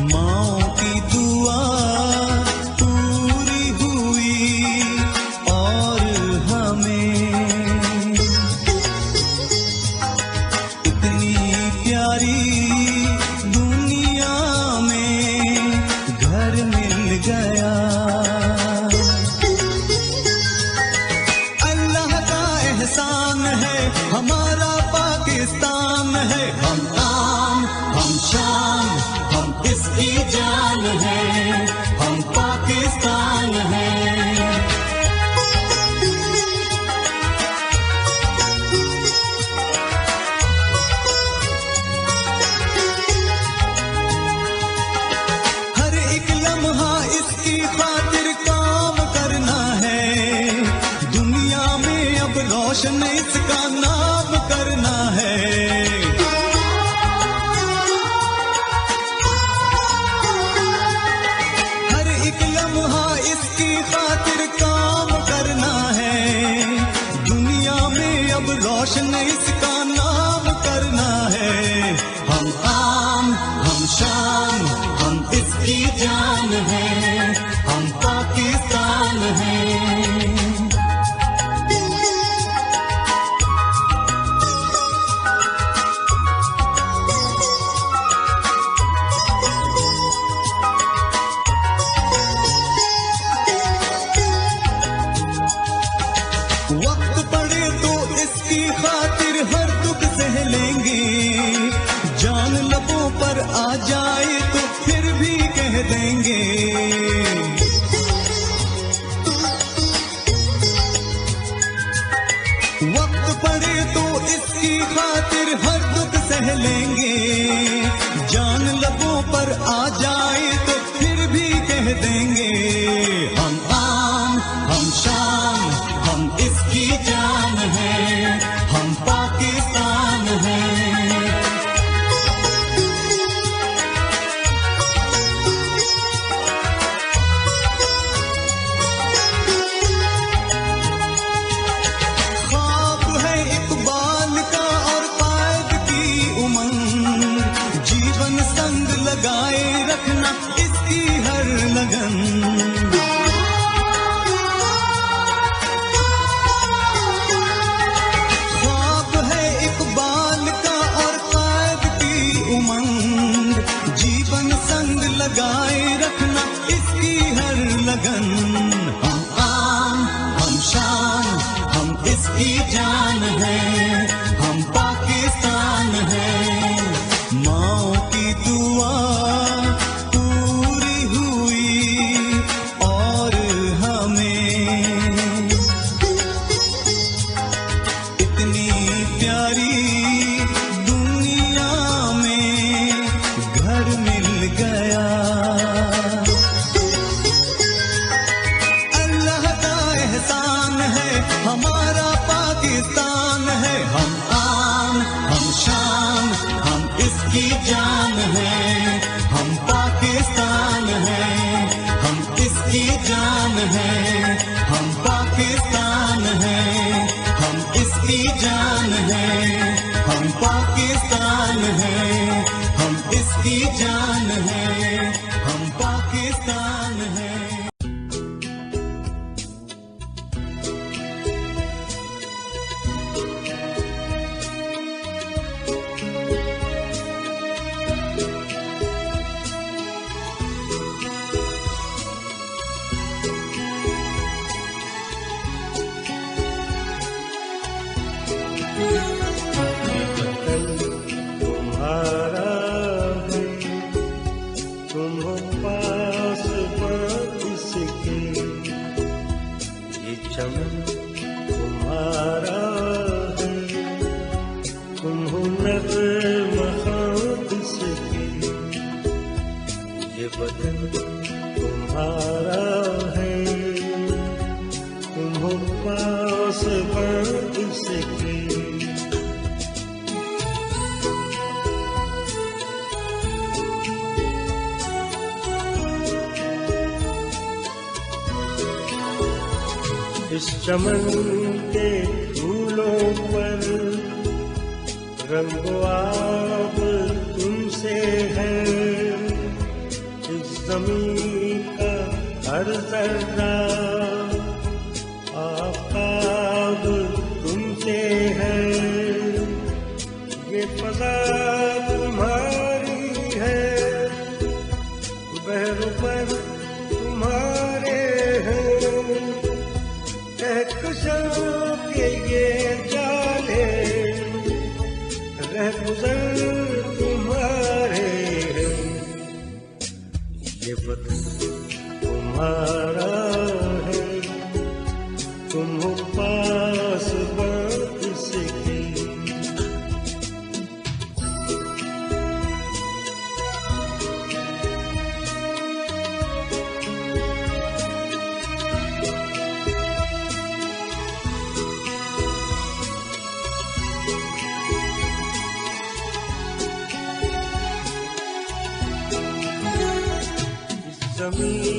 माँओं की दुआ पूरी हुई और हमें इतनी प्यारी दुनिया में घर मिल गया। अल्लाह का एहसान है, हमारा पाकिस्तान है। हम आम, हम शान, हम इसकी जान है, हम पाकिस्तान है। हर एक लम्हा इसकी खातिर काम करना है, दुनिया में अब रोशन इसका नाम करना है। हर एक लम्हा इसकी खातिर काम करना है, दुनिया में अब रोशन इसका नाम करना है। हम आम, हम शान, हम इसकी जान है, हम पाकिस्तान है। वक्त पड़े तो इसकी खातिर हर दुख सह लेंगे, जान लबों पर आ जाए तो फिर भी कह देंगे। वक्त पड़े तो इसकी खातिर हर दुख सह लेंगे, जान लबों पर आ जाए तो फिर भी कह देंगे। हम आम, हम शान, हम इसकी जान है, हम पाकिस्तान है। ख्वाब है इकबाल का और कायद की उमंग, जीवन संग लगाए रखना इसकी हर लगन। ख्वाब है इकबाल का और कायद की उमंग, जीवन संग लगाए रखना इसकी हर लगन। हम आम, हम शान, हम इसकी जान है, हम पाकिस्तान है। माँओं की दुआ पूरी हुई और हमें इतनी प्यारी दुनिया में घर मिल गया। अल्लाह का एहसान है, हमारा पाकिस्तान है। हम आम, हम शान, हम इसकी जान है, हम पाकिस्तान है। हम इसकी जान है, हम पाकिस्तान है। हम इसकी जान है, हम पाकिस्तान है। हम इसकी जान है, हम पाकिस्तान है। तुम्हारा है, तुम हो पास इसके, ये चमन तुम्हारा है, तुम हो नग़्मा इसके, ये बदन तुम्हारा है, तुम हो पास इसके। इस चमन के फूलों पर रंगो आब तुमसे है, ज़मीन का हर जर्रा आफ़ताब तुमसे है, ये फ़ज़ा तुम्हारी है, बहर तुम्हारे हैं, कहकशां के ये जाले रहगुज़र तुम्हारे हैं, ये वतन तुम्हारा है, तुम हो पासबां इसके। ज़मीन